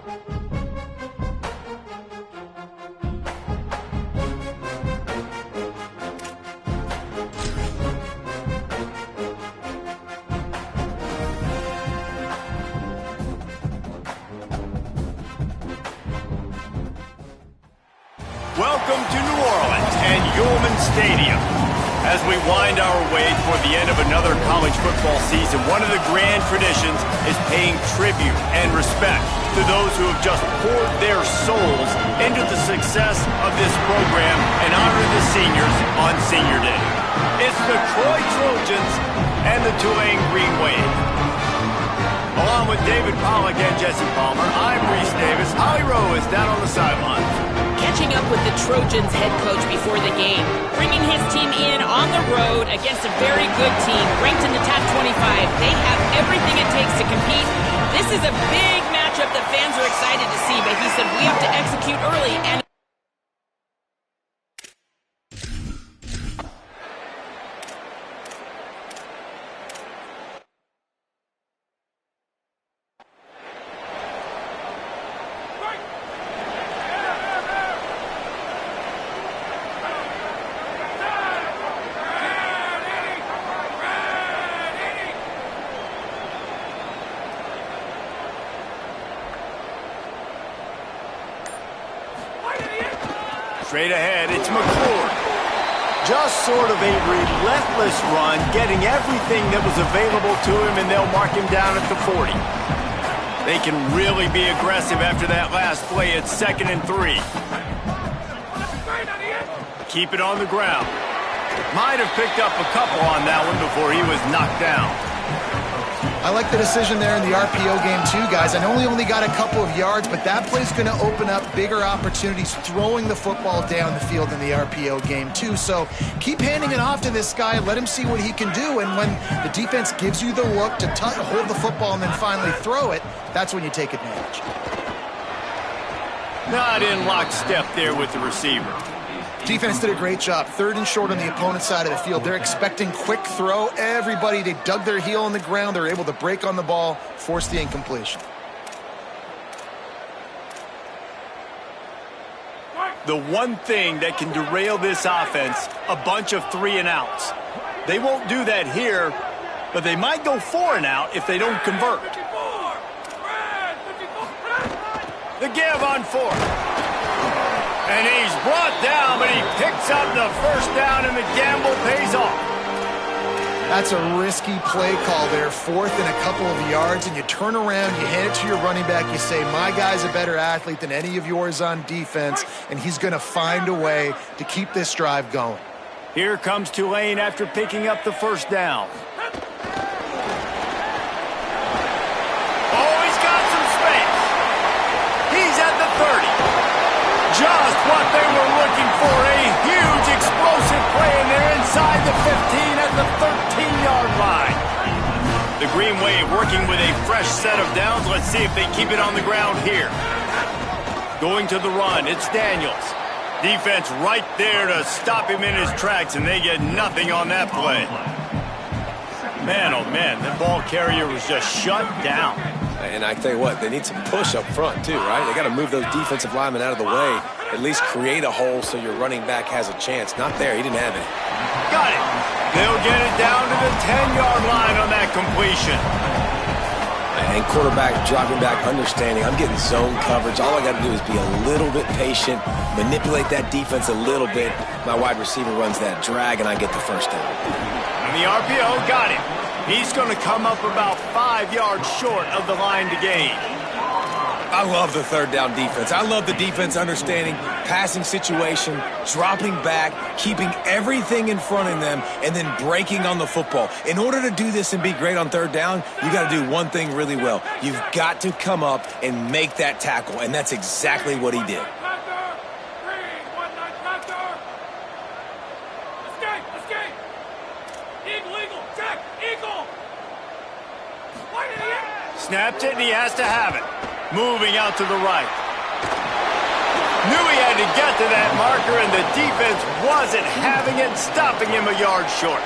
Welcome to New Orleans and Yulman Stadium. As we wind our way toward the end of another college football season, one of the grand traditions is paying tribute and respect to those who have just poured their souls into the success of this program and honor the seniors on Senior Day. It's the Troy Trojans and the Tulane Green Wave. Along with David Pollack and Jesse Palmer, I'm Reese Davis. Holly Rowe is down on the sideline. Catching up with the Trojans head coach before the game, bringing his team in on the road against a very good team, ranked in the top 25. They have everything it takes to compete. This is a big matchup that fans are excited to see, but he said we have to execute early and straight ahead, it's McClure. Just sort of a relentless run, getting everything that was available to him, and they'll mark him down at the 40. They can really be aggressive after that last play. It's 2nd and 3. Keep it on the ground. Might have picked up a couple on that one before he was knocked down. I like the decision there in the RPO game too, guys. I know he only got a couple of yards, but that play's going to open up bigger opportunities throwing the football down the field in the RPO game too. So keep handing it off to this guy. Let him see what he can do. And when the defense gives you the look to hold the football and then finally throw it, that's when you take advantage. Not in lockstep there with the receiver. Defense did a great job. 3rd and short on the opponent's side of the field. They're expecting quick throw. Everybody, they dug their heel on the ground. They're able to break on the ball, force the incompletion. The one thing that can derail this offense, a bunch of 3 and outs. They won't do that here, but they might go 4 and out if they don't convert. The give on 4th. And he's brought down, but he picks up the first down, and the gamble pays off. That's a risky play call there. 4th and a couple of yards, and you turn around, you hand it to your running back, you say, my guy's a better athlete than any of yours on defense, and he's going to find a way to keep this drive going. Here comes Tulane after picking up the first down. Oh, he's got some space. He's at the 30. Just what they were looking for, a huge explosive play, and they're inside the 15 at the 13-yard line. The Green Wave working with a fresh set of downs. Let's see if they keep it on the ground here. Going to the run, it's Daniels. Defense right there to stop him in his tracks, and they get nothing on that play. Man, oh man, that ball carrier was just shut down. And I tell you what, they need some push up front too, right? They got to move those defensive linemen out of the way, at least create a hole so your running back has a chance. Not there, he didn't have it. Got it. They'll get it down to the 10-yard line on that completion. And quarterback dropping back, understanding, I'm getting zone coverage. All I got to do is be a little bit patient, manipulate that defense a little bit. My wide receiver runs that drag, and I get the first down. And the RPO got it. He's going to come up about 5 yards short of the line to gain. I love the 3rd down defense. I love the defense understanding passing situation, dropping back, keeping everything in front of them, and then breaking on the football. In order to do this and be great on 3rd down, you got to do one thing really well. You've got to come up and make that tackle, and that's exactly what he did. Snapped it, and he has to have it. Moving out to the right. Knew he had to get to that marker, and the defense wasn't having it, stopping him a yard short.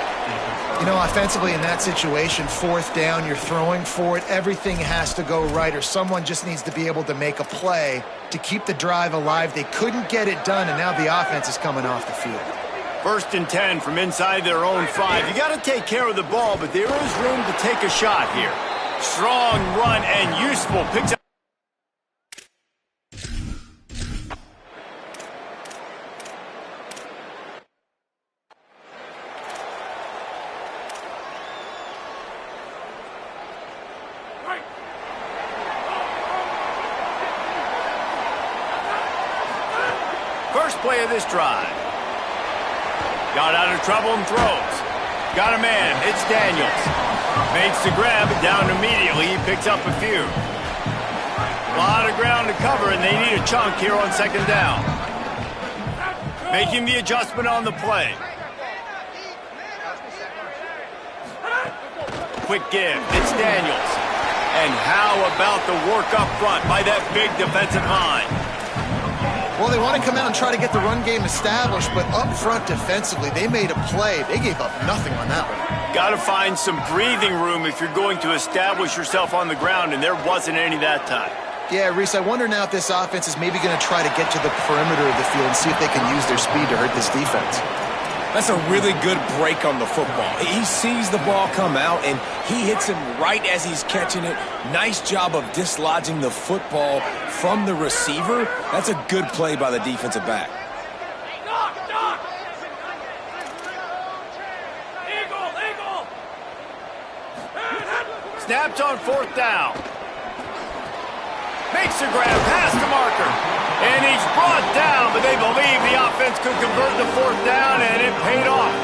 You know, offensively in that situation, fourth down, you're throwing for it. Everything has to go right, or someone just needs to be able to make a play to keep the drive alive. They couldn't get it done, and now the offense is coming off the field. 1st and 10 from inside their own 5. You got to take care of the ball, but there is room to take a shot here. Strong run and useful. Picks up. First play of this drive. Got out of trouble and throws. Got a man. It's Daniels. Makes the grab down immediately. He picks up a few. A lot of ground to cover, and they need a chunk here on 2nd down. Making the adjustment on the play. Quick give. It's Daniels. And how about the work up front by that big defensive line? Well, they want to come out and try to get the run game established, but up front defensively, they made a play. They gave up nothing on that one. Got to find some breathing room if you're going to establish yourself on the ground, and there wasn't any that time. Yeah, Reese, I wonder now if this offense is maybe going to try to get to the perimeter of the field and see if they can use their speed to hurt this defense. That's a really good break on the football. He sees the ball come out, and he hits him right as he's catching it. Nice job of dislodging the football from the receiver. That's a good play by the defensive back. Snapped on 4th down. Makes the grab past the marker. And he's brought down, but they believe the offense could convert the 4th down, and it paid off.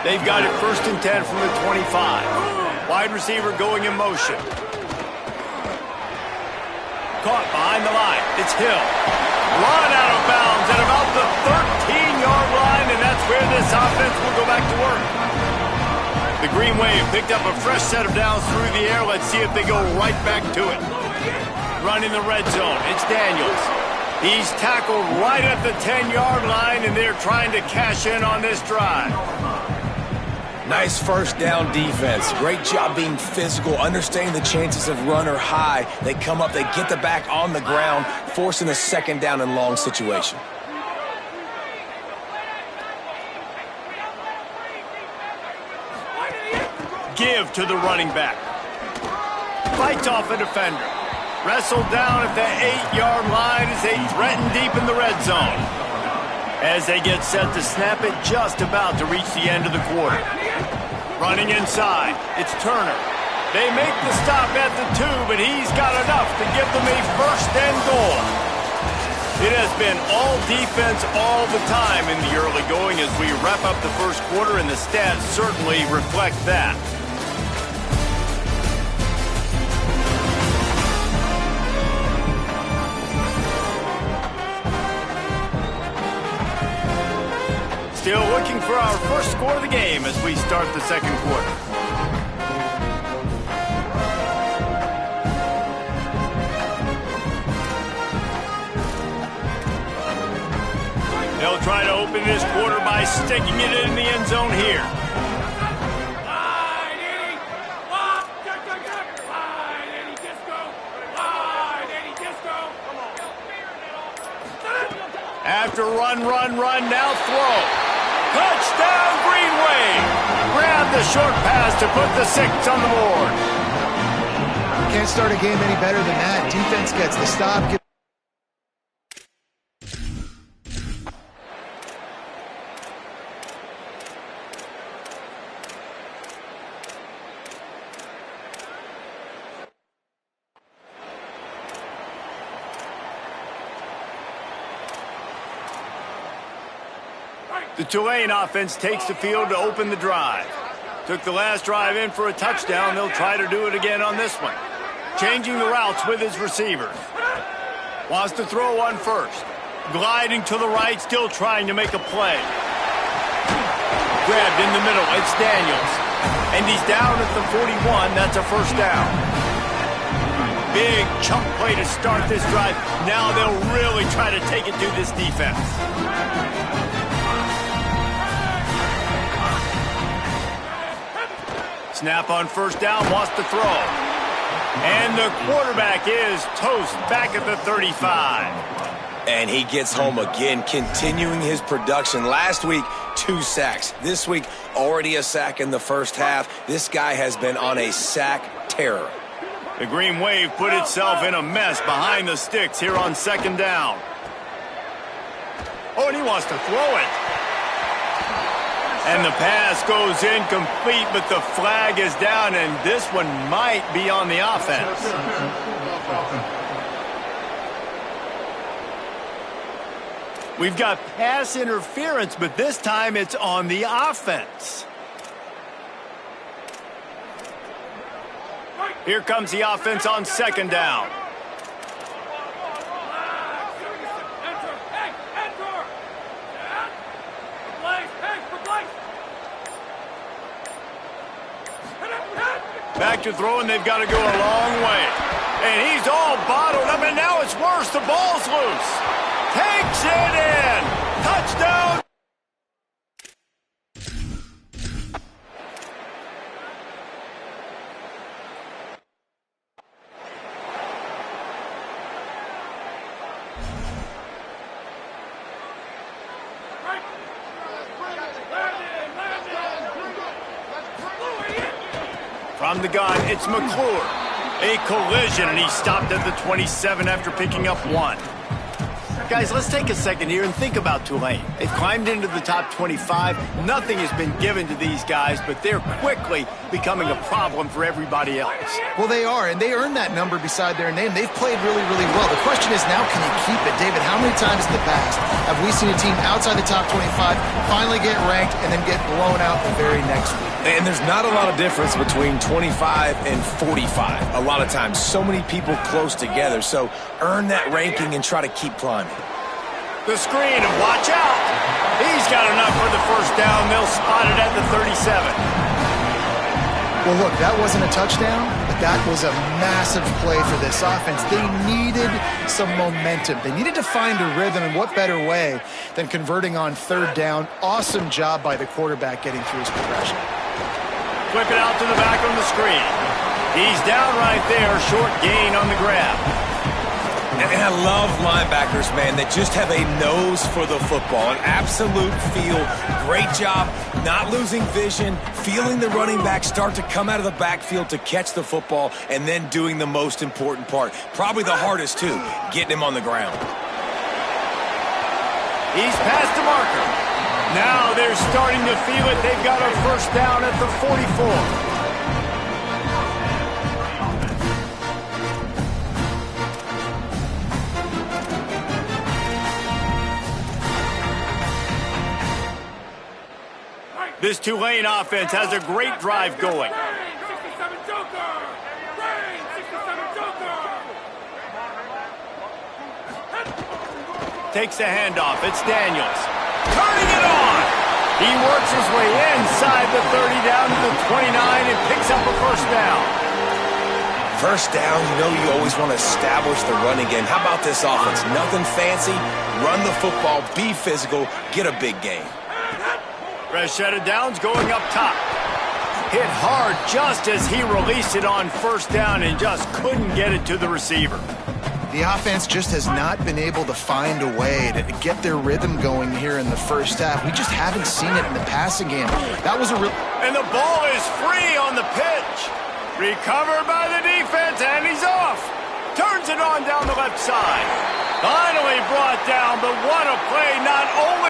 They've got it 1st and 10 from the 25. Wide receiver going in motion. Caught behind the line. It's Hill. Run out of bounds at about the 13-yard line, and that's where this offense will go back to work. The Green Wave picked up a fresh set of downs through the air. Let's see if they go right back to it. Run in the red zone. It's Daniels. He's tackled right at the 10-yard line, and they're trying to cash in on this drive. Nice 1st down defense. Great job being physical, understanding the chances of run are high. They come up, they get the back on the ground, forcing a 2nd down and long situation. Give to the running back. Fights off a defender. Wrestled down at the 8-yard line as they threaten deep in the red zone. As they get set to snap it, just about to reach the end of the quarter. Running inside, it's Turner. They make the stop at the 2, but he's got enough to give them a 1st and goal. It has been all defense all the time in the early going as we wrap up the 1st quarter, and the stats certainly reflect that. Still looking for our 1st score of the game as we start the 2nd quarter. They'll try to open this quarter by sticking it in the end zone here. After run, now throw. Touchdown, Green Wave! Grab the short pass to put the 6 on the board. Can't start a game any better than that. Defense gets the stop. The Tulane offense takes the field to open the drive. Took the last drive in for a touchdown. They'll try to do it again on this one. Changing the routes with his receivers. Wants to throw one first. Gliding to the right, still trying to make a play. Grabbed in the middle, it's Daniels. And he's down at the 41, that's a 1st down. Big chunk play to start this drive. Now they'll really try to take it to this defense. snap on first down, wants to throw. And the quarterback is toast back at the 35. And he gets home again, continuing his production. Last week, 2 sacks. This week, already a sack in the first half. This guy has been on a sack terror. The Green Wave put itself in a mess behind the sticks here on second down. Oh, and he wants to throw it. And the pass goes incomplete, but the flag is down, and this one might be on the offense. We've got pass interference, but this time it's on the offense. Here comes the offense on second down. Back to throwing, they've got to go a long way. And he's all bottled up, and now it's worse. The ball's loose. Takes it in. Touchdown. From the gun, it's McClure. A collision, and he stopped at the 27 after picking up 1. Guys, let's take a second here and think about Tulane. They've climbed into the top 25. Nothing has been given to these guys, but they're quickly becoming a problem for everybody else. Well, they are, and they earned that number beside their name. They've played really, really well. The question is, now can you keep it? David, how many times in the past have we seen a team outside the top 25 finally get ranked and then get blown out the very next week? And there's not a lot of difference between 25 and 45. A lot of times, so many people close together. So earn that ranking and try to keep climbing. The screen, and watch out. He's got enough for the first down. They'll spot it at the 37. Well, look, that wasn't a touchdown, but that was a massive play for this offense. They needed some momentum. They needed to find a rhythm, and what better way than converting on third down. Awesome job by the quarterback getting through his progression. Flip it out to the back on the screen. He's down right there, short gain on the grab. And I love linebackers, man, that just have a nose for the football, an absolute feel. Great job not losing vision, feeling the running back start to come out of the backfield to catch the football, and then doing the most important part. Probably the hardest, too, getting him on the ground. He's past the marker. Now they're starting to feel it. They've got a first down at the 44. This Tulane offense has a great drive going. Takes the handoff. It's Daniels. Turning it on. He works his way inside the 30 down to the 29 and picks up a first down. First down, you know you always want to establish the running game. How about this offense? Nothing fancy. Run the football, be physical, get a big gain. Fresh set of downs going up top. Hit hard just as he released it on first down and just couldn't get it to the receiver. The offense just has not been able to find a way to get their rhythm going here in the first half. We just haven't seen it in the passing game. That was a real... And the ball is free on the pitch. Recovered by the defense, and he's off. Turns it on down the left side. Finally brought down, but what a play. Not only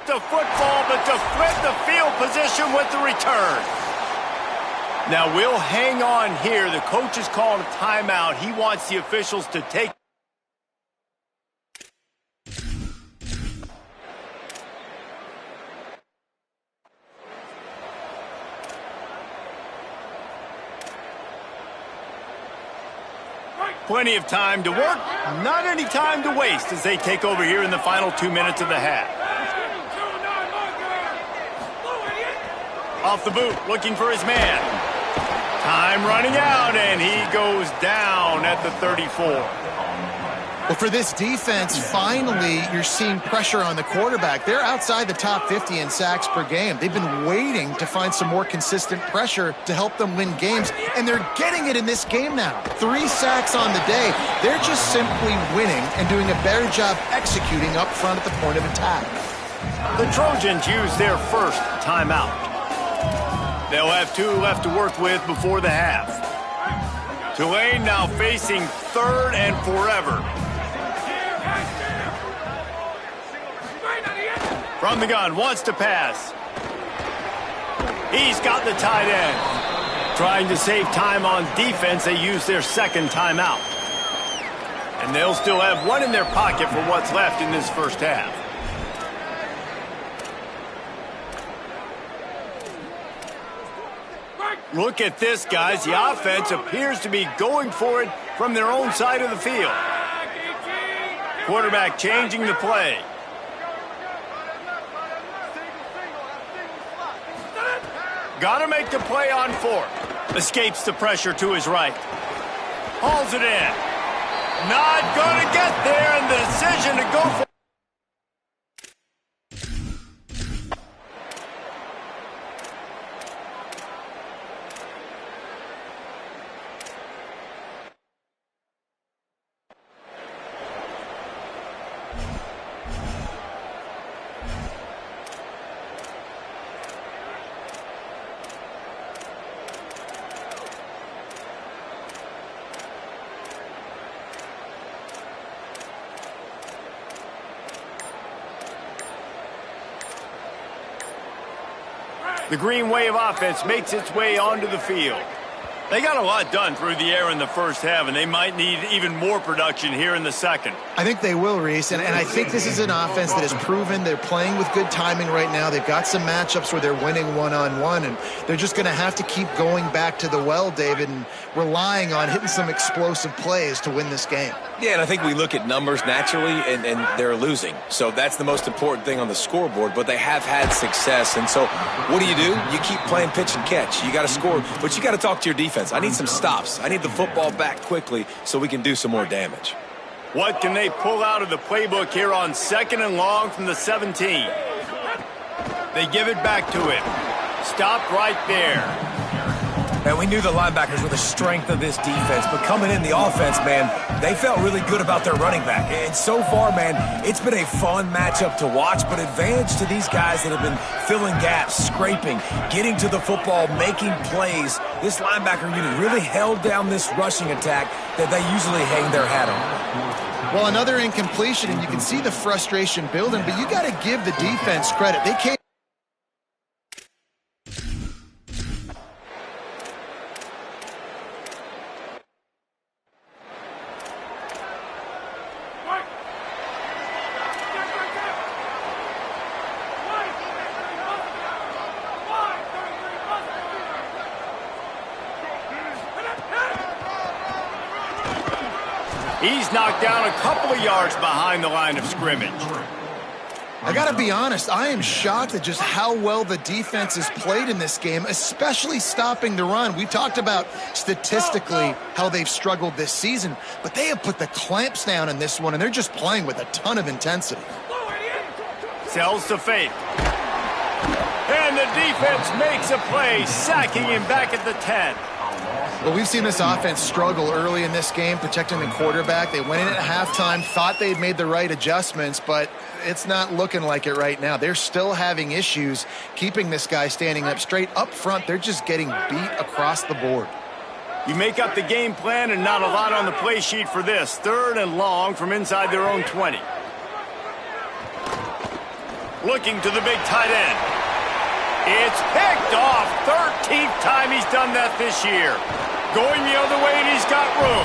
the football, but to flip the field position with the return. Now we'll hang on here. The coach has called a timeout. He wants the officials to take. Plenty of time to work, not any time to waste as they take over here in the final 2 minutes of the half. Off the boot, looking for his man. Time running out, and he goes down at the 34. Well, for this defense, finally, you're seeing pressure on the quarterback. They're outside the top 50 in sacks per game. They've been waiting to find some more consistent pressure to help them win games, and they're getting it in this game now. 3 sacks on the day. They're just simply winning and doing a better job executing up front at the point of attack. The Trojans use their first timeout. They'll have 2 left to work with before the half. Tulane now facing 3rd and forever. From the gun, wants to pass. He's got the tight end. Trying to save time on defense, they use their second timeout. And they'll still have 1 in their pocket for what's left in this first half. Look at this, guys. The offense appears to be going for it from their own side of the field. Quarterback changing the play. Got to make the play on 4th. Escapes the pressure to his right. Hauls it in. Not going to get there, and the decision to go for the green wave offense makes its way onto the field. They got a lot done through the air in the first half, and they might need even more production here in the second. I think they will, Reese, and I think this is an offense that has proven they're playing with good timing right now. They've got some matchups where they're winning one-on-one, and they're just going to have to keep going back to the well, David, and relying on hitting some explosive plays to win this game. Yeah, and I think we look at numbers naturally, and they're losing. So that's the most important thing on the scoreboard, but they have had success. And so what do? You keep playing pitch and catch. You got to score, but you got to talk to your defense. I need some stops. I need the football back quickly so we can do some more damage. What can they pull out of the playbook here on 2nd and long from the 17? They give it back to him. Stopped right there. And we knew the linebackers were the strength of this defense, but coming in the offense, man, they felt really good about their running back. And so far, man, it's been a fun matchup to watch, but advantage to these guys that have been filling gaps, scraping, getting to the football, making plays. This linebacker unit really held down this rushing attack that they usually hang their hat on. Well, another incompletion, and you can see the frustration building, but you got to give the defense credit. They came. He's knocked down a couple of yards behind the line of scrimmage. I got to be honest, I am shocked at just how well the defense has played in this game, especially stopping the run. We talked about statistically how they've struggled this season, but they have put the clamps down in this one, and they're just playing with a ton of intensity. Sells to fake. And the defense makes a play, sacking him back at the 10. Well, we've seen this offense struggle early in this game, protecting the quarterback. They went in at halftime, thought they'd made the right adjustments, but it's not looking like it right now. They're still having issues keeping this guy standing up straight. Up front, they're just getting beat across the board. You make up the game plan and not a lot on the play sheet for this. 3rd and long from inside their own 20. Looking to the big tight end. It's picked off. 13th time he's done that this year. Going the other way, and he's got room.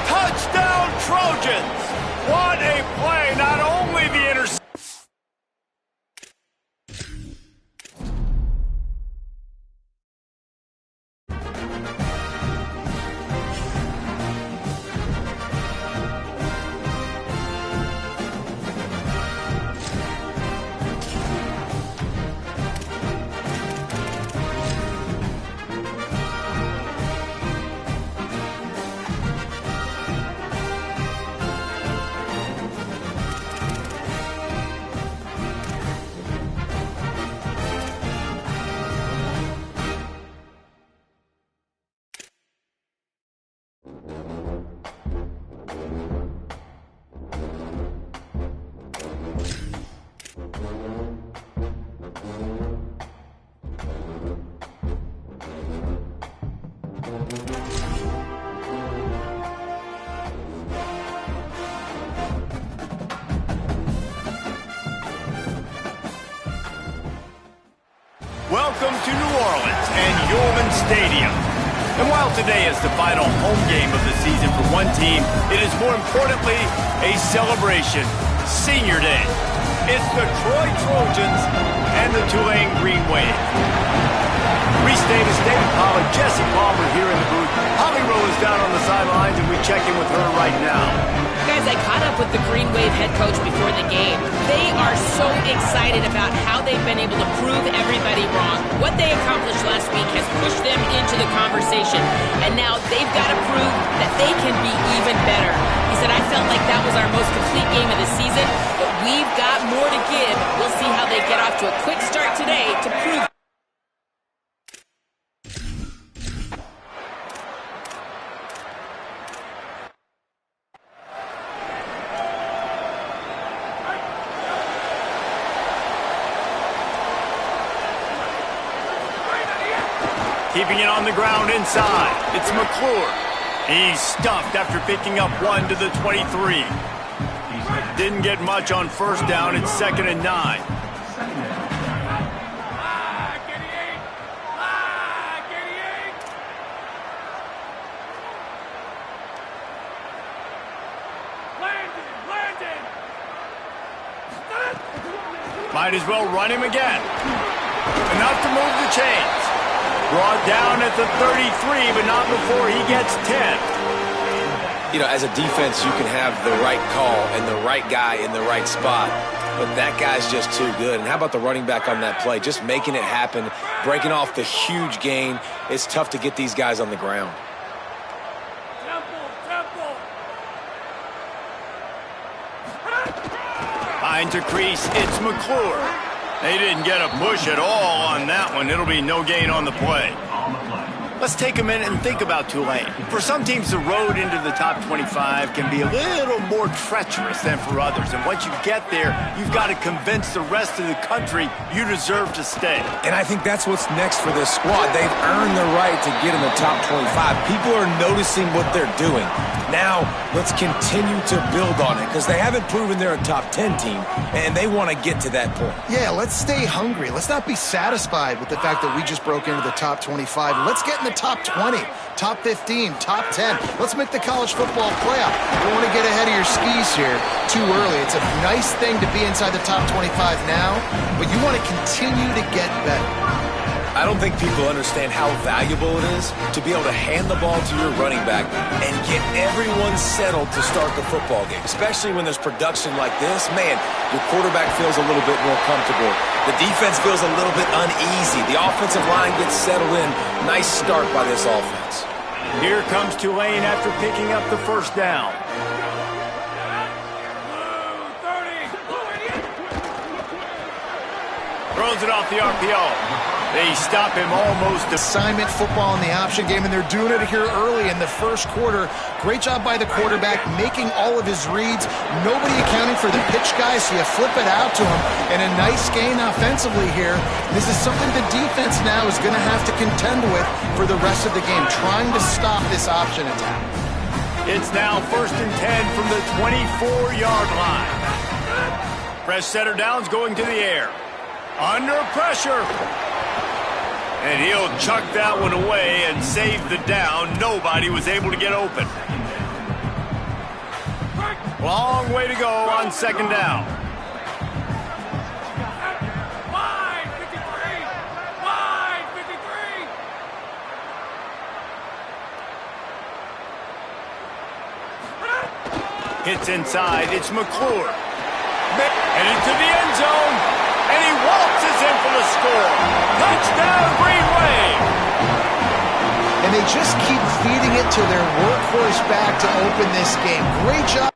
Touchdown, Trojans! What a play. Not only the interception. Welcome to New Orleans and Yulman Stadium. And while today is the final home game of the season for one team, it is more importantly a celebration, Senior Day. It's the Troy Trojans and the Tulane Green Wave. Reese Davis, David Pollack, Jesse Palmer here in the booth. Holly Rowe is down on the sidelines, and we check in with her right now. Guys, I caught up with the Green Wave head coach before the game. They are so excited about how they've been able to prove everybody wrong. What they accomplished last week has pushed them into the conversation, and now they've got to prove that they can be even better. He said, I felt like that was our most complete game of the season, but we've got more to give. We'll see how they get off to a quick start today to prove. Keeping it on the ground inside. It's McClure. He's stuffed after picking up 1 to the 23. Didn't get much on first down. It's 2nd and 9. Might as well run him again. Enough to move the chains. Brought down at the 33, but not before he gets 10. You know, as a defense, you can have the right call and the right guy in the right spot, but that guy's just too good. And how about the running back on that play? Just making it happen, breaking off the huge gain. It's tough to get these guys on the ground. Behind to crease, it's McClure. They didn't get a push at all on that one. It'll be no gain on the play. Let's take a minute and think about Tulane. For some teams, the road into the top 25 can be a little more treacherous than for others. And once you get there, you've got to convince the rest of the country you deserve to stay. And I think that's what's next for this squad. They've earned the right to get in the top 25. People are noticing what they're doing. Now, let's continue to build on it because they haven't proven they're a top 10 team, and they want to get to that point. Yeah, let's stay hungry. Let's not be satisfied with the fact that we just broke into the top 25. Let's get in the top 20, top 15, top 10. Let's make the college football playoff. You don't want to get ahead of your skis here too early. It's a nice thing to be inside the top 25 now, but you want to continue to get better. I don't think people understand how valuable it is to be able to hand the ball to your running back and get everyone settled to start the football game, especially when there's production like this. Man, your quarterback feels a little bit more comfortable. The defense feels a little bit uneasy. The offensive line gets settled in. Nice start by this offense. Here comes Tulane after picking up the first down. Throws it off the RPO. They stop him almost. Assignment football in the option game, and they're doing it here early in the first quarter. Great job by the quarterback, making all of his reads. Nobody accounting for the pitch guy, so you flip it out to him. And a nice gain offensively here. This is something the defense now is going to have to contend with for the rest of the game, trying to stop this option attack. It's now 1st and 10 from the 24-yard line. Fresh setter downs going to the air. Under pressure. And he'll chuck that one away and save the down. Nobody was able to get open. Long way to go on 2nd down. Wide 53! Wide 53! Hits inside. It's McClure. And into the end zone. And he waltzes in for the score. Touchdown, Green Wave. And they just keep feeding it to their workhorse back to open this game. Great job.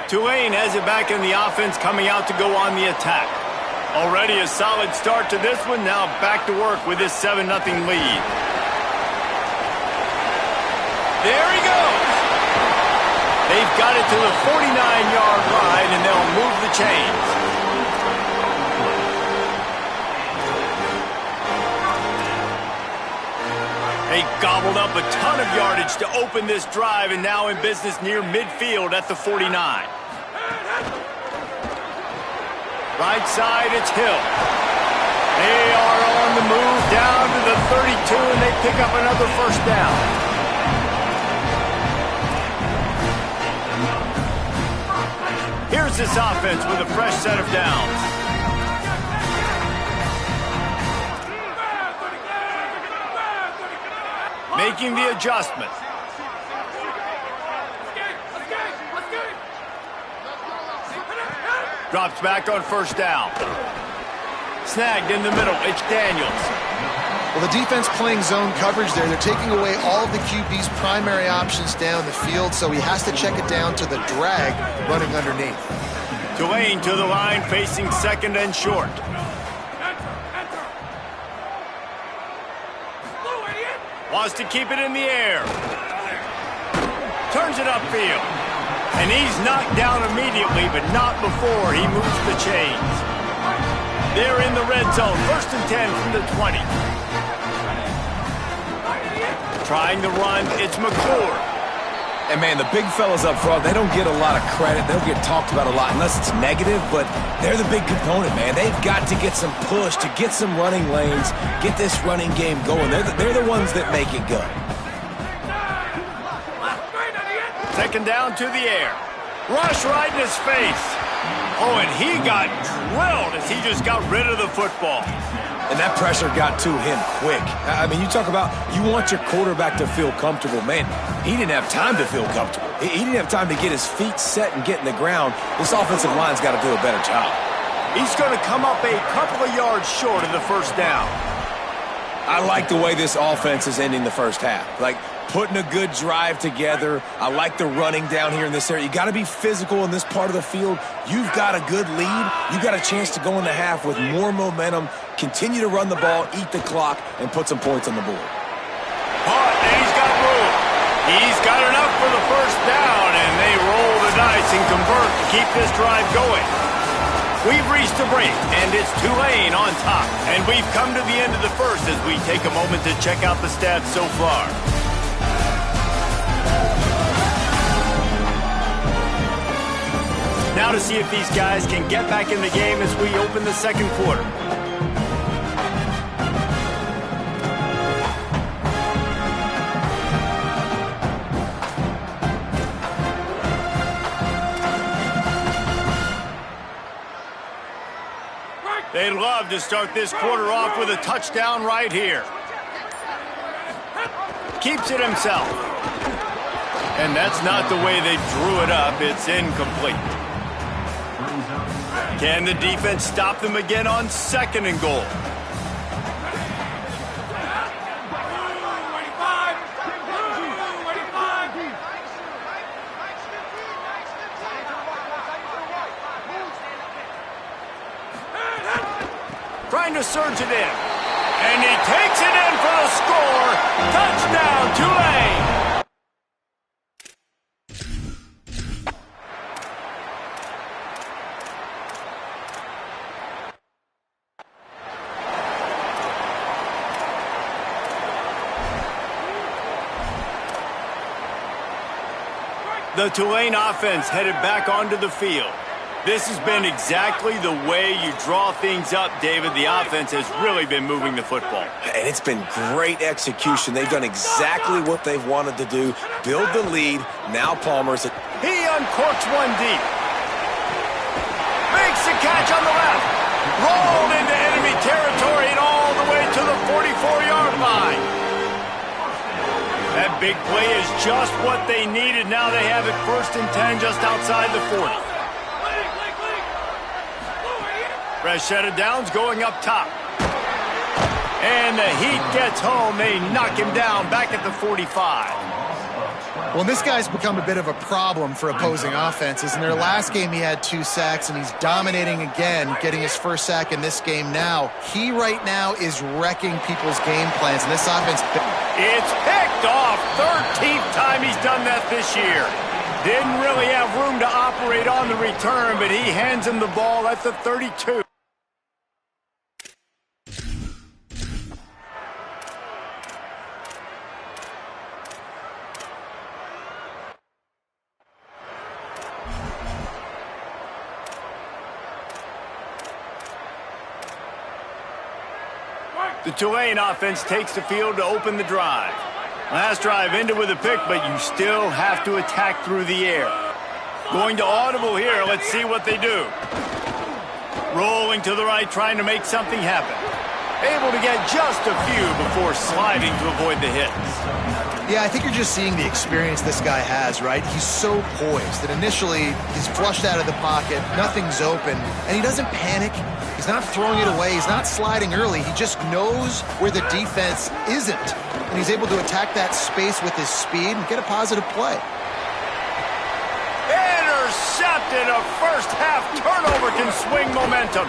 Tulane has it back in the offense, coming out to go on the attack. Already a solid start to this one. Now back to work with this 7-0 lead. There he goes. They've got it to the 49-yard line, and they'll move the chains. They gobbled up a ton of yardage to open this drive and now in business near midfield at the 49. Right side, it's Hill. They are on the move down to the 32, and they pick up another first down. Here's this offense with a fresh set of downs. Making the adjustment. Drops back on first down. Snagged in the middle. It's Daniels. Well, the defense playing zone coverage there. They're taking away all of the QB's primary options down the field, so he has to check it down to the drag running underneath. Tulane to the line, facing second and short. Wants to keep it in the air. Turns it upfield. And he's knocked down immediately, but not before he moves the chains. They're in the red zone. First and 10 from the 20. Trying to run, it's McClure. And, man, the big fellas up front, they don't get a lot of credit. They don't get talked about a lot unless it's negative, but they're the big component, man. They've got to get some push, to get some running lanes, get this running game going. They're the ones that make it go. Second down to the air. Rush right in his face. Oh, and he got drilled as he just got rid of the football. And that pressure got to him quick. I mean, you talk about you want your quarterback to feel comfortable. Man, he didn't have time to feel comfortable. He didn't have time to get his feet set and get in the ground. This offensive line's got to do a better job. He's going to come up a couple of yards short of the first down. I like the way this offense is ending the first half. Like, putting a good drive together. I like the running down here in this area. You got to be physical in this part of the field. You've got a good lead. You've got a chance to go in the half with more momentum, continue to run the ball, eat the clock, and put some points on the board. Caught, and he's got room. He's got enough for the first down, and they roll the dice and convert to keep this drive going. We've reached a break, and it's Tulane on top. And we've come to the end of the first as we take a moment to check out the stats so far. Now to see if these guys can get back in the game as we open the second quarter. They'd love to start this quarter off with a touchdown right here. Keeps it himself. And that's not the way they drew it up. It's incomplete. Can the defense stop them again on second and goal? Trying to surge it in. And he takes it in for the score. Touchdown, Tulane! The Tulane offense headed back onto the field. This has been exactly the way you draw things up, David. The offense has really been moving the football. And it's been great execution. They've done exactly what they've wanted to do. Build the lead. Now Palmer's. He uncorks one deep. Makes the catch on the left. Rolled into enemy territory and all the way to the 44-yard line. That big play is just what they needed. Now they have it 1st and 10 just outside the 40. Fresh set of downs going up top. And the Heat gets home. They knock him down back at the 45. Well, this guy's become a bit of a problem for opposing offenses. In their last game, he had 2 sacks, and he's dominating again, getting his first sack in this game now. He right now is wrecking people's game plans, and this offense... It's picked off. 13th time he's done that this year. Didn't really have room to operate on the return, but he hands him the ball at the 32. The Tulane offense takes the field to open the drive. Last drive ended with a pick, but you still have to attack through the air. Going to audible here. Let's see what they do. Rolling to the right, trying to make something happen. Able to get just a few before sliding to avoid the hits. Yeah, I think you're just seeing the experience this guy has, right? He's so poised that initially he's flushed out of the pocket, nothing's open, and he doesn't panic. He's not throwing it away. He's not sliding early. He just knows where the defense isn't, and he's able to attack that space with his speed and get a positive play. Intercepted. A first-half turnover can swing momentum.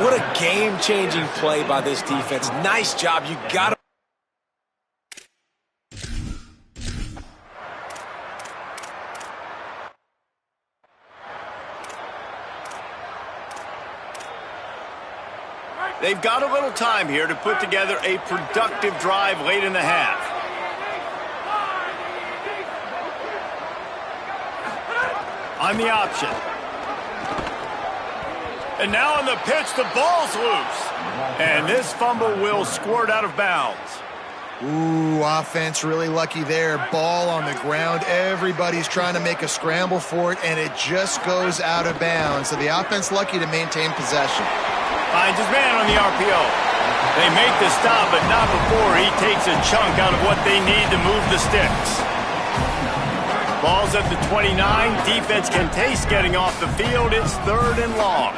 What a game-changing play by this defense. Nice job. You got to. They've got a little time here to put together a productive drive late in the half. On the option. And now on the pitch, the ball's loose. And this fumble will squirt out of bounds. Ooh, offense really lucky there. Ball on the ground. Everybody's trying to make a scramble for it, and it just goes out of bounds. So the offense lucky to maintain possession. Finds his man on the RPO. They make the stop, but not before he takes a chunk out of what they need to move the sticks. Ball's at the 29. Defense can taste getting off the field. It's 3rd and long.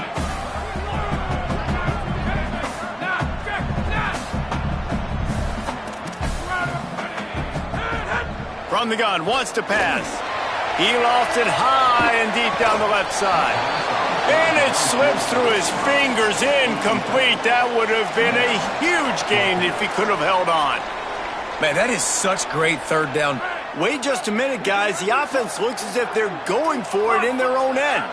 From the gun, wants to pass. He lofts it high and deep down the left side. And it slips through his fingers, incomplete. That would have been a huge gain if he could have held on. Man, that is such great 3rd down. Wait just a minute, guys. The offense looks as if they're going for it in their own end.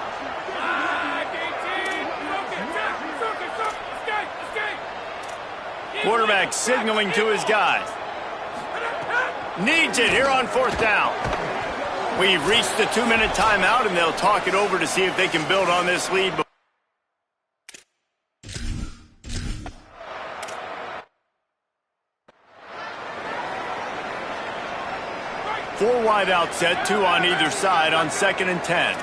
Quarterback signaling to his guys. Needs it here on 4th down. We've reached the 2-minute timeout, and they'll talk it over to see if they can build on this lead. 4 wide out set, 2 on either side on 2nd and 10.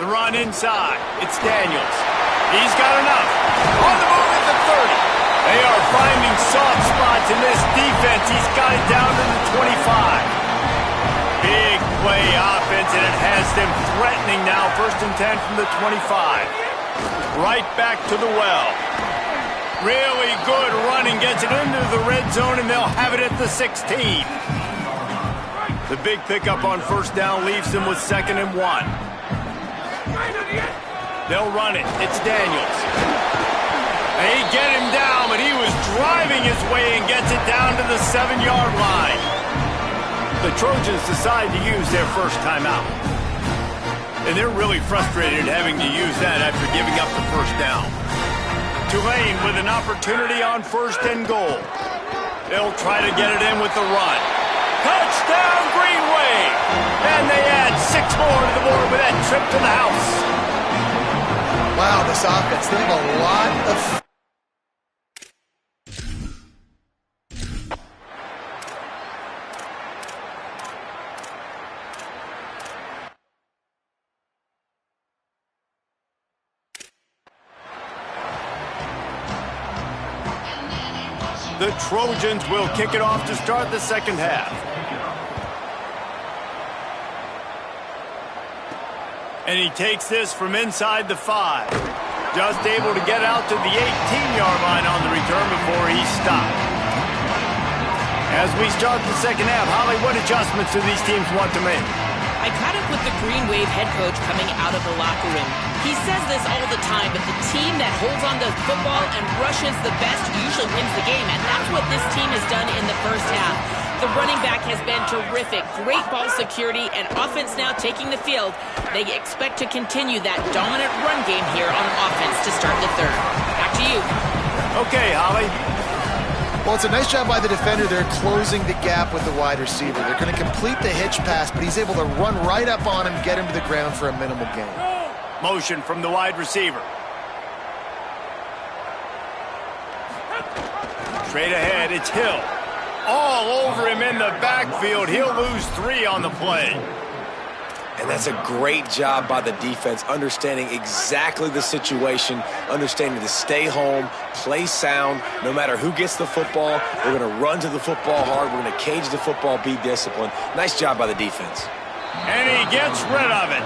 The run inside. It's Daniels. He's got enough. On the move at the 30. They are finding soft spots in this defense. He's got it down to the 25. Big play offense, and it has them threatening now. 1st and 10 from the 25. Right back to the well. Really good running. Gets it into the red zone, and they'll have it at the 16. The big pickup on 1st down leaves them with 2nd and 1. They'll run it. It's Daniels. They get him down, but he was driving his way and gets it down to the 7-yard line. The Trojans decide to use their first timeout. And they're really frustrated having to use that after giving up the 1st down. Tulane with an opportunity on 1st and goal. They'll try to get it in with the run. Touchdown, Green Wave! And they add 6 more to the board with that trip to the house. Wow, this offense, they have a lot of... The Trojans will kick it off to start the 2nd half. And he takes this from inside the 5. Just able to get out to the 18-yard line on the return before he stopped. As we start the 2nd half, Holly, what adjustments do these teams want to make? I caught up with the Green Wave head coach coming out of the locker room. He says this all the time, but the team that holds on to the football and rushes the best usually wins the game, and that's what this team has done in the 1st half. The running back has been terrific. Great ball security and offense now taking the field. They expect to continue that dominant run game here on offense to start the 3rd. Back to you. Okay, Holly. Well, it's a nice job by the defender. They're closing the gap with the wide receiver. They're going to complete the hitch pass, but he's able to run right up on him, get him to the ground for a minimal gain. Motion from the wide receiver. Straight ahead, it's Hill. All over him in the backfield. He'll lose 3 on the play. And that's a great job by the defense, understanding exactly the situation, understanding to stay home, play sound. No matter who gets the football, we're going to run to the football hard. We're going to cage the football, be disciplined. Nice job by the defense. And he gets rid of it.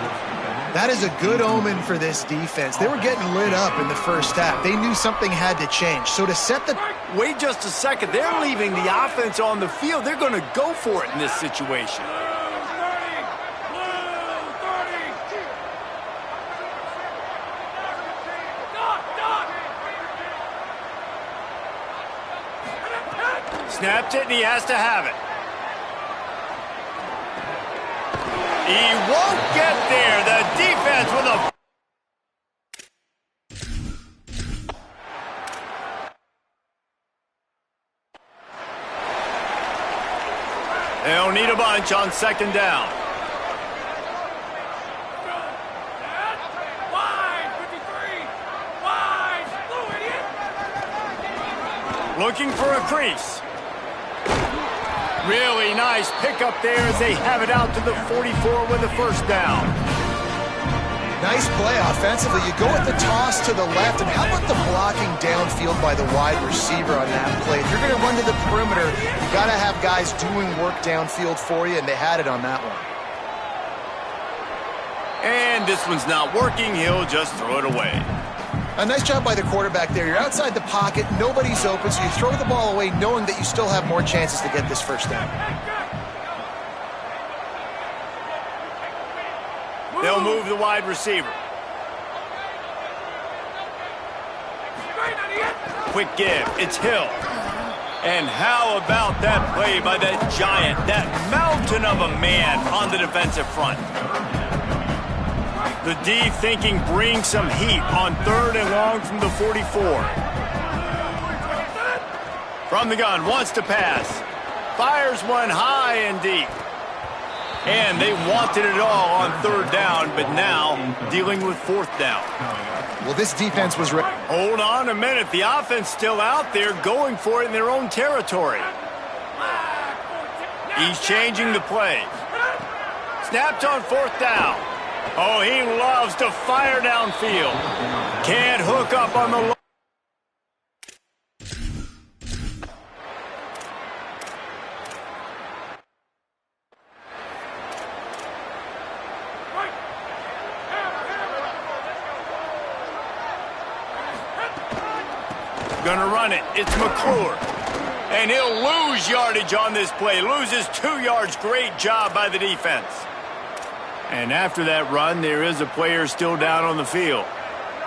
That is a good omen for this defense. They were getting lit up in the first half. They knew something had to change. So to set the... Wait just a second. They're leaving the offense on the field. They're going to go for it in this situation. Snapped it, and he has to have it. He won't get there. The defense with a... They'll need a bunch on second down. Wide, 53. Wide, blue idiot. Looking for a crease. Really nice pickup there as they have it out to the 44 with a first down. Nice play offensively. You go with the toss to the left, and how about the blocking downfield by the wide receiver on that play? If you're going to run to the perimeter, you got to have guys doing work downfield for you, and they had it on that one. And this one's not working. He'll just throw it away. A nice job by the quarterback there. You're outside the pocket, nobody's open, so you throw the ball away knowing that you still have more chances to get this first down. They'll move the wide receiver. Quick give. It's Hill. And how about that play by that giant, that mountain of a man on the defensive front? The D thinking bring some heat on 3rd and long from the 44. From the gun, wants to pass. Fires one high and deep. And they wanted it all on 3rd down, but now dealing with 4th down. Well, this defense was ready. Hold on a minute. The offense still out there going for it in their own territory. He's changing the play. Snapped on 4th down. Oh, he loves to fire downfield. Can't hook up on the low. Gonna run it. It's McClure. And he'll lose yardage on this play. Loses 2 yards. Great job by the defense. And after that run, there is a player still down on the field.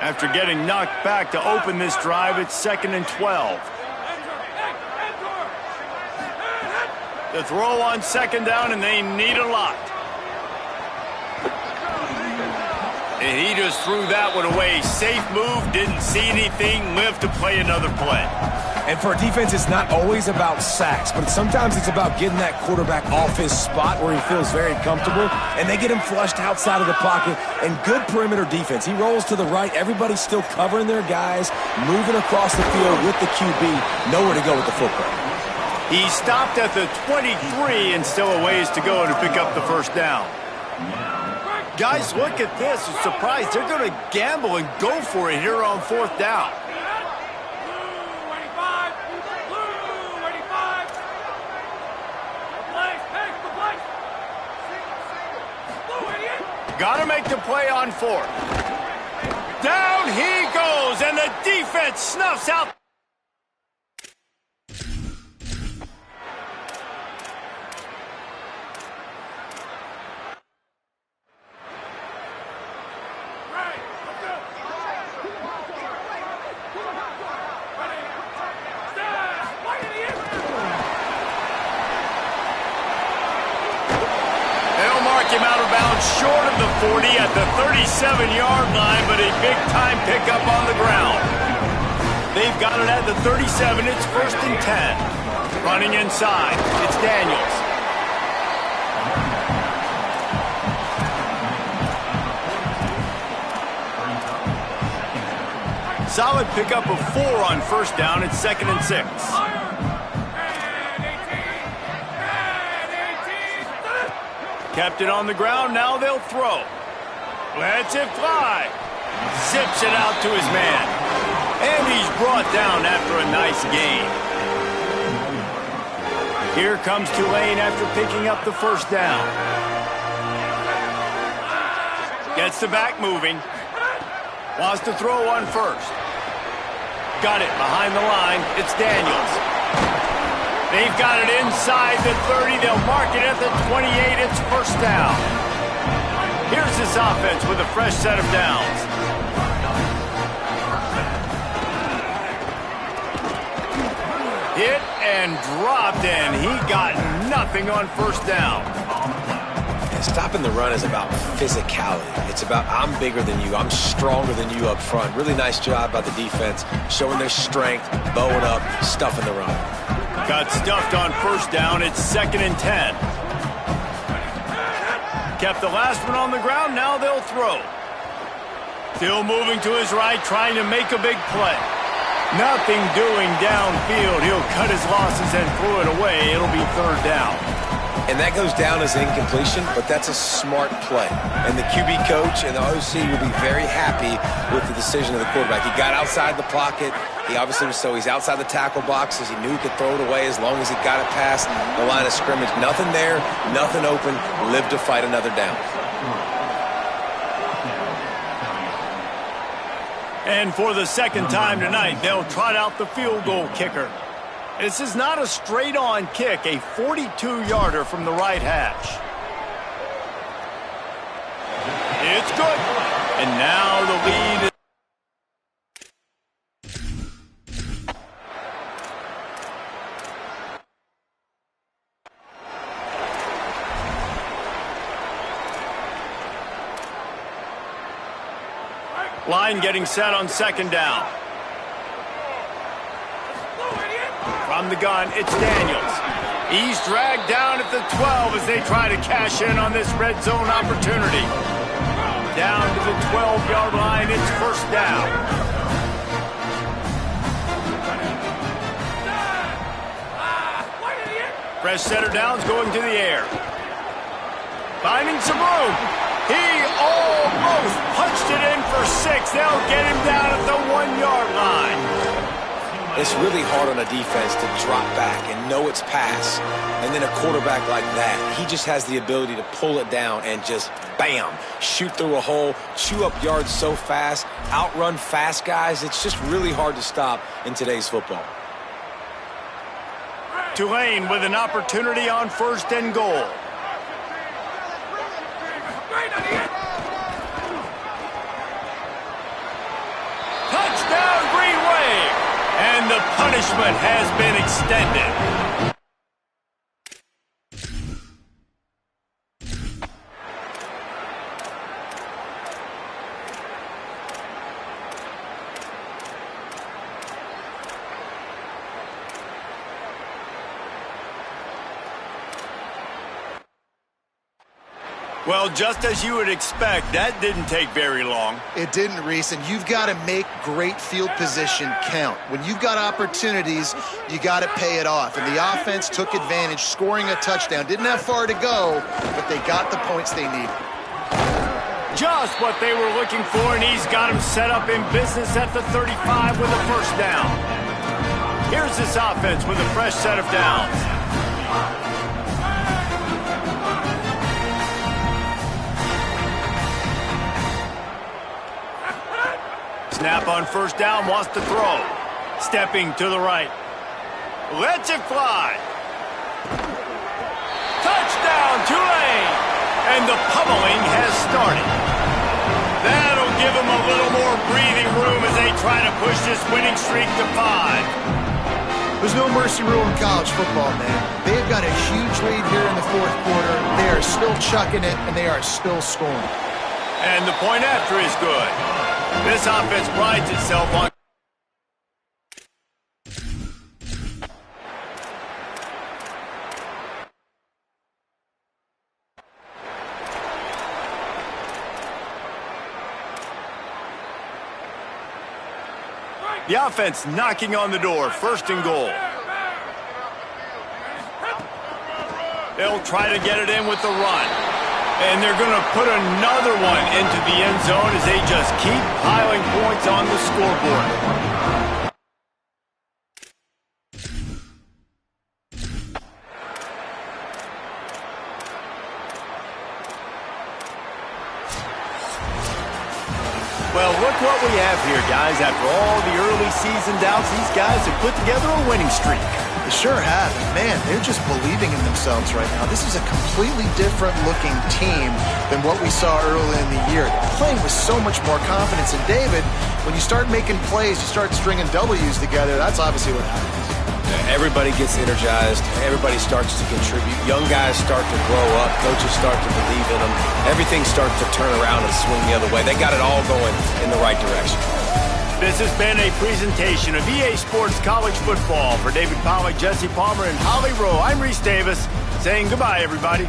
After getting knocked back to open this drive, it's 2nd and 12. The throw on 2nd down, and they need a lot. And he just threw that one away. Safe move, didn't see anything, lived to play another play. And for a defense, it's not always about sacks, but sometimes it's about getting that quarterback off his spot where he feels very comfortable, and they get him flushed outside of the pocket, and good perimeter defense. He rolls to the right. Everybody's still covering their guys, moving across the field with the QB, nowhere to go with the football. He stopped at the 23 and still a ways to go to pick up the first down. Guys, look at this. I'm surprised. They're going to gamble and go for it here on 4th down. Got to make the play on 4th. Down he goes, and the defense snuffs out. Him out of bounds short of the 40 at the 37-yard line, but a big-time pickup on the ground. They They've got it at the 37. It's 1st and 10. Running inside. It's Daniels. Solid pickup of 4 on 1st down. It's 2nd and 6. Kept it on the ground. Now they'll throw. Lets it fly. Zips it out to his man. And he's brought down after a nice gain. Here comes Tulane after picking up the 1st down. Gets the back moving. Wants to throw on 1st. Got it behind the line. It's Daniels. They've got it inside the 30. They'll mark it at the 28. It's 1st down. Here's this offense with a fresh set of downs. Hit and dropped, and he got nothing on 1st down. And stopping the run is about physicality. It's about I'm bigger than you. I'm stronger than you up front. Really nice job by the defense, showing their strength, bowing up, stuffing the run. Got stuffed on 1st down. It's 2nd and 10. Kept the last one on the ground. Now they'll throw. Still moving to his right, trying to make a big play. Nothing doing downfield. He'll cut his losses and throw it away. It'll be 3rd down. And that goes down as incompletion, but that's a smart play. And the QB coach and the OC will be very happy with the decision of the quarterback. He got outside the pocket. He obviously was he's outside the tackle boxes. He knew he could throw it away as long as he got it past the line of scrimmage. Nothing there, nothing open. Live to fight another down. And for the 2nd time tonight, they'll trot out the field goal kicker. This is not a straight-on kick, a 42-yarder from the right hash. It's good. And now the lead is... Line getting set on 2nd down. From the gun, it's Daniels. He's dragged down at the 12 as they try to cash in on this red zone opportunity. Down to the 12-yard line, it's 1st down. Fresh setter downs going to the air. Finding some room. He almost punched it in for 6. They'll get him down at the 1-yard line. It's really hard on a defense to drop back and know it's pass. And then a quarterback like that, he just has the ability to pull it down and just, bam, shoot through a hole, chew up yards so fast, outrun fast guys. It's just really hard to stop in today's football. Tulane with an opportunity on 1st and goal. Touchdown, Green Wave! And the punishment has been extended. Well, just as you would expect, that didn't take very long. It didn't, Reese, and you've got to make great field position count. When you've got opportunities, you got to pay it off. And the offense took advantage, scoring a touchdown. Didn't have far to go, but they got the points they needed. Just what they were looking for, and he's got him set up in business at the 35 with a 1st down. Here's this offense with a fresh set of downs. Snap on 1st down, wants to throw. Stepping to the right. Lets it fly. Touchdown, Tulane! And the pummeling has started. That'll give them a little more breathing room as they try to push this winning streak to 5. There's no mercy rule in college football, man. They've got a huge lead here in the 4th quarter. They are still chucking it, and they are still scoring. And the point after is good. This offense prides itself on The offense knocking on the door, 1st and goal. They'll try to get it in with the run. And they're going to put another one into the end zone as they just keep piling points on the scoreboard. Well, look what we have here, guys. After all the early season doubts, these guys have put together a winning streak. They sure have. And man, they're just believing in themselves right now. This is a completely different looking team than what we saw early in the year. They're playing with so much more confidence. And David, when you start making plays, you start stringing W's together, that's obviously what happens. Everybody gets energized. Everybody starts to contribute. Young guys start to grow up. Coaches start to believe in them. Everything starts to turn around and swing the other way. They got it all going in the right direction. This has been a presentation of EA Sports College Football. For David Pollack, Jesse Palmer, and Holly Rowe, I'm Reese Davis saying goodbye, everybody.